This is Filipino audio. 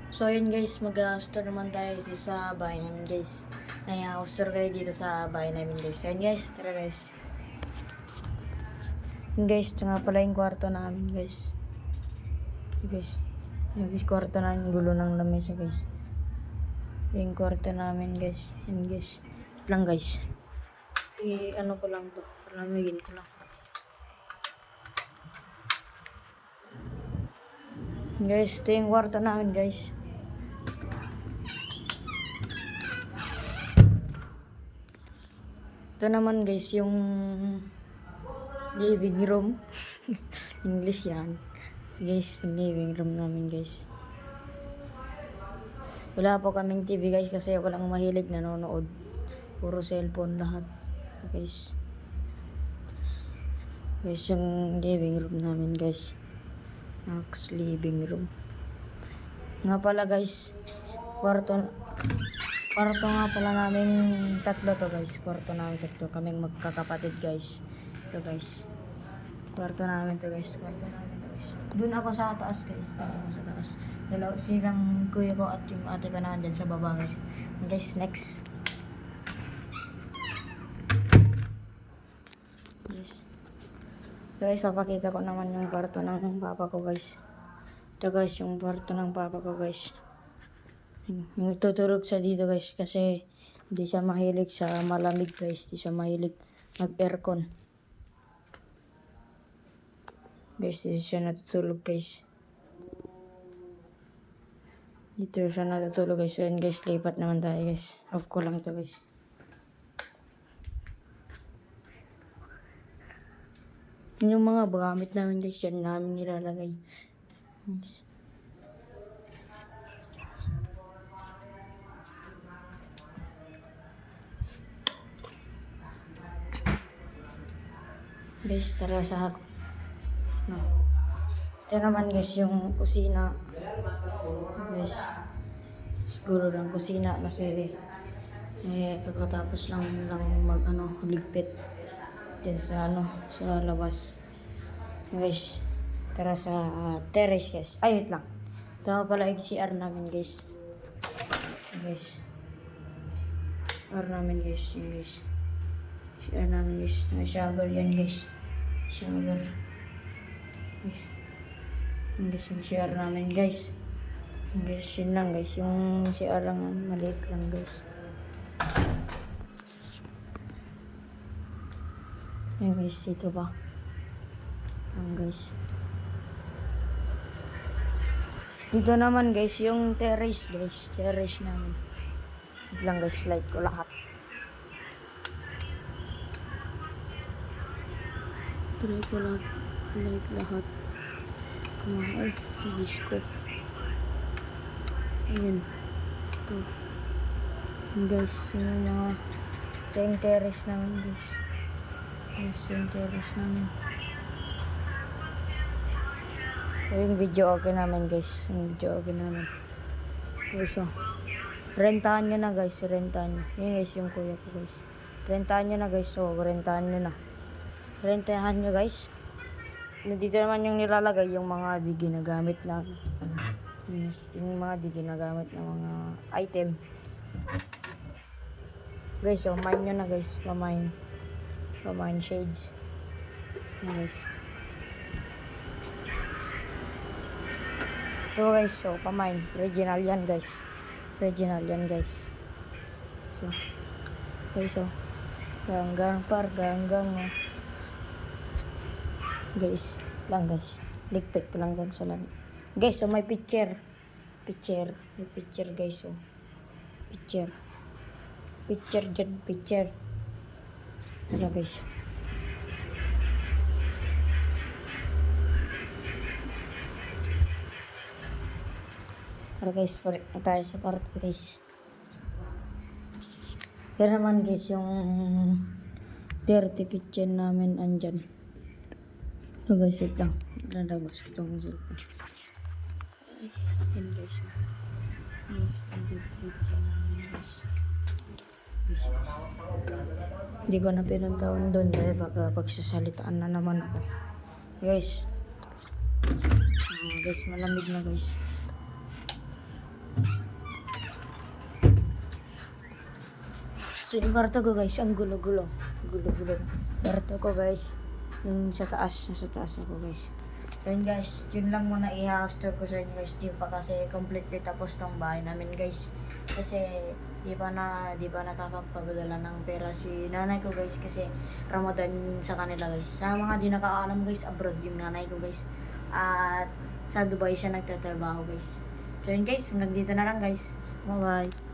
So yun guys, mag-store naman tayo sa bahay namin guys. Ay, store kayo dito sa bahay namin guys. Ayun guys, tara guys. Yun guys, ito nga pala yung kwarto namin guys. Yun guys, kwarto namin, gulo ng lamesa guys. Yung kwarto namin guys. Yun guys. Wait lang guys. Ano ko lang to, palamigin ko lang. Guys, ito yung kwarto namin guys. Ito naman guys yung living room. English yan. Guys, yung living room namin guys. Wala po kaming TV guys kasi walang mahilig nanonood. Puro cellphone lahat. Guys. Guys, yung living room namin guys. Max living room. Nga pala guys, kwarto nga pala namin tatlo to guys. Kwarto namin tatlo. Kaming magkakapatid guys. Ito guys. Kwarto namin to guys. Doon ako sa taas guys. Doon ako sa taas. Silang kuya ko at yung ate ko na dyan sa baba guys. Guys, next. Guys, papakita ko naman yung kwarto ng papa ko guys. Ito guys, yung kwarto ng papa ko guys. Nagtutulog siya dito guys kasi hindi siya mahilig sa malamig guys. Hindi siya mahilig mag-aircon. Guys, dito siya natutulog guys. Dito siya natutulog guys. So yun guys, lipat naman tayo guys. Off ko lang to guys. Yun yung mga gamit namin guys. Yan namin nilalagay. Guys, tara sa no. Ito naman guys yung kusina. Guys, siguro lang kusina kasi pagkatapos lang ligpit dyan sa sa labas. Guys, tara sa terrace guys. Ay, wait lang. Ito pala yung CR namin guys. Guys, CR namin guys. Yung guys. CR namin guys. Shower yan guys. Shower. Guys. Yung guys yung CR namin guys. Yung guys yun lang guys. Yung CR lang maliit lang guys. Yung guys dito pa. Yung guys. Dito naman guys yung terrace guys. Terrace namin. Ito lang guys. Light ko lahat. Try ko lahat. Light lahat. Ay, Diyos ko. Ayan. Ito. Guys, yung mga ito yung terrace namin guys. Guys, yung terrace namin. Ito yung video okay namin guys. Yung video okay namin. Guys, oh. Rentahan nyo na guys. Rentahan nyo. Yun guys, yung kuya ko guys. Rentahan nyo na guys. Oh, rentahan nyo na. Rentahan nyo guys. Dito naman yung nilalagay yung mga di ginagamit na yung mga di ginagamit na mga item. Guys, so mine nyo na guys. Pamine shades. Yan guys. So guys, so pamine. Original yan guys. Original yan guys. So guys, so ganggang guys, lang guys. Ligpit ko lang doon sa lamig. Guys, so may picture. May picture guys, so. Picture dyan, picture. Ano guys. Pero guys, balik na tayo sa part guys. Ito naman guys, yung dirty kitchen namin andyan. So guys, wait lang. Lalabas ko itong cellphone. Ayan guys. Hindi ko na pinuntaon doon dahil baka pagsasalitaan na naman ako. Guys. Guys, malamig na guys. So yung kwarto ko guys, ang gulo-gulo. Gulo-gulo. Kwarto ko guys. Yung sa taas ako guys. So yun guys, yun lang muna i-house tour ko sa inyo guys. Di pa kasi completely tapos tong bahay namin guys. Kasi di pa nakakapagpadala ng pera si nanay ko guys. Kasi Ramadan sa kanila guys. Sa mga di nakakaalam guys, abroad yung nanay ko guys. At sa Dubai siya nagtatrabaho guys. So yun guys, hanggang dito na lang guys. Bye bye.